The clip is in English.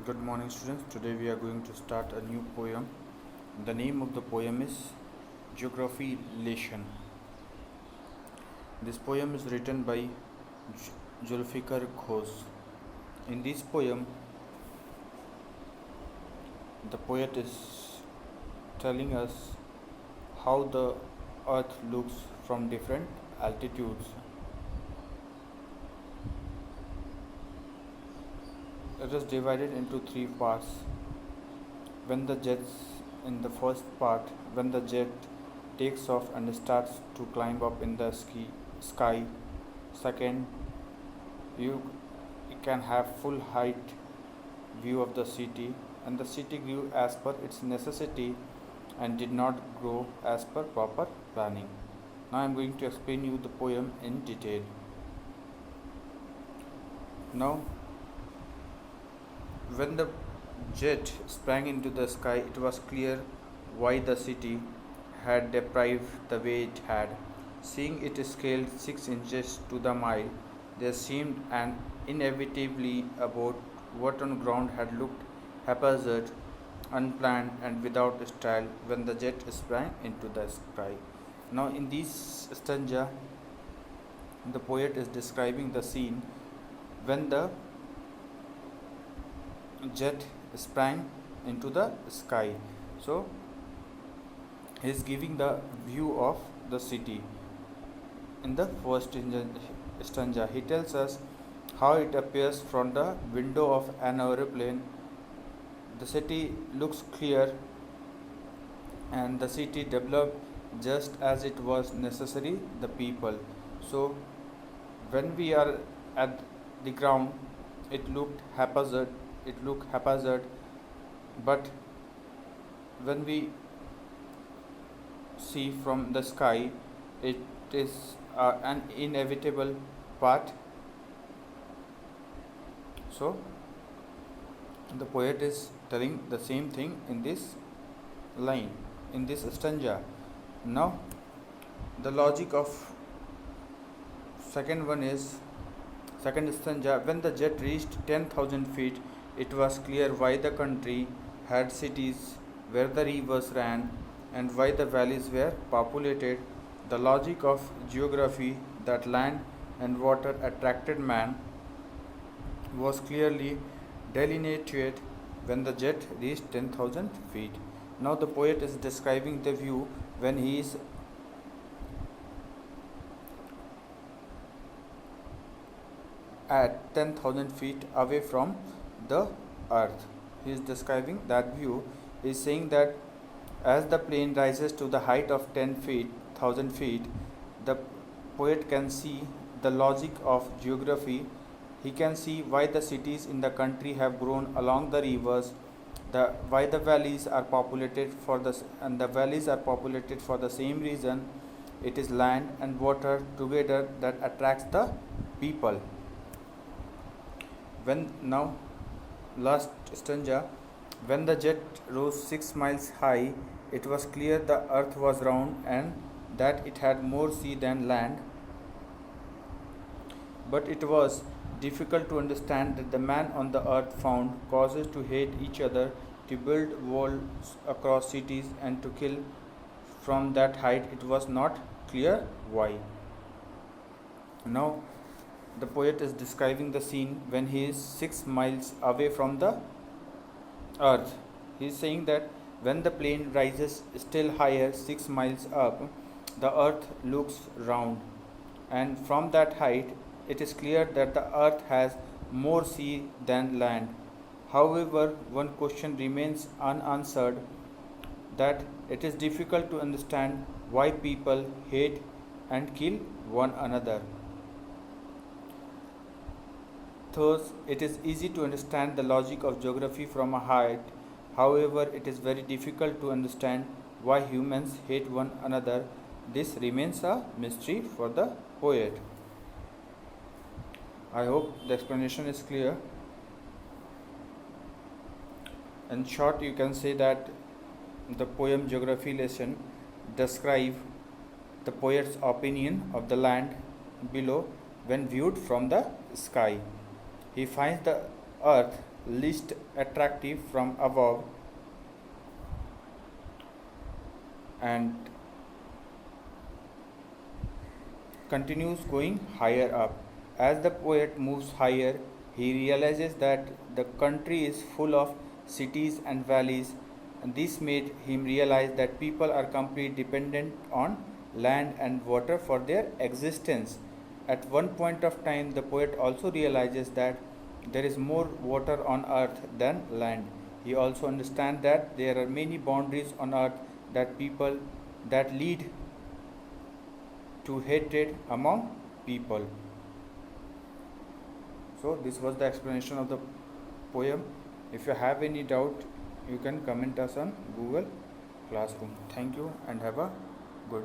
Good morning, students. Today we are going to start a new poem. The name of the poem is Geography Lesson. This poem is written by Zulfikar Ghosh. In this poem, the poet is telling us how the earth looks from different altitudes. It is divided into three parts. When the jets in the first part, when the jet takes off and starts to climb up in the sky. Second, you can have full height view of the city, and the city grew as per its necessity and did not grow as per proper planning. Now I am going to explain you the poem in detail. Now, when the jet sprang into the sky, it was clear why the city had deprived the way it had. Seeing it scaled 6 inches to the mile, there seemed an inevitably about what on ground had looked haphazard, unplanned, and without style when the jet sprang into the sky. Now, in this stanza, the poet is describing the scene when the jet sprang into the sky. So, he is giving the view of the city. In the first stanza, he tells us how it appears from the window of an aeroplane. The city looks clear and the city developed just as it was necessary, the people. So, when we are at the ground, it looked haphazard, but when we see from the sky, it is an inevitable part. So, the poet is telling the same thing in this line, in this stanza. Now, the logic of second stanza. When the jet reached 10,000 feet, it was clear why the country had cities where the rivers ran and why the valleys were populated. The logic of geography that land and water attracted man was clearly delineated when the jet reached 10,000 feet. Now the poet is describing the view when he is at 10,000 feet away from the earth. He is describing that view. He is saying that as the plane rises to the height of 10,000 feet, the poet can see the logic of geography. He can see why the cities in the country have grown along the rivers, why the valleys are populated for the same reason. It is land and water together that attracts the people. Last stanza, when the jet rose 6 miles high, it was clear the earth was round and that it had more sea than land. But it was difficult to understand that the man on the earth found causes to hate each other, to build walls across cities, and to kill from that height. It was not clear why. Now, the poet is describing the scene when he is 6 miles away from the earth. He is saying that when the plane rises still higher 6 miles up, the earth looks round, and from that height it is clear that the earth has more sea than land. However, one question remains unanswered, that it is difficult to understand why people hate and kill one another. Thus, it is easy to understand the logic of geography from a height. However, it is very difficult to understand why humans hate one another. This remains a mystery for the poet. I hope the explanation is clear. In short, you can say that the poem Geography Lesson describes the poet's opinion of the land below when viewed from the sky. He finds the earth least attractive from above and continues going higher up. As the poet moves higher, he realizes that the country is full of cities and valleys, and this made him realize that people are completely dependent on land and water for their existence. At one point of time, the poet also realizes that there is more water on earth than land. He also understands that there are many boundaries on earth that lead to hatred among people. So this was the explanation of the poem. If you have any doubt, you can comment us on Google Classroom. Thank you and have a good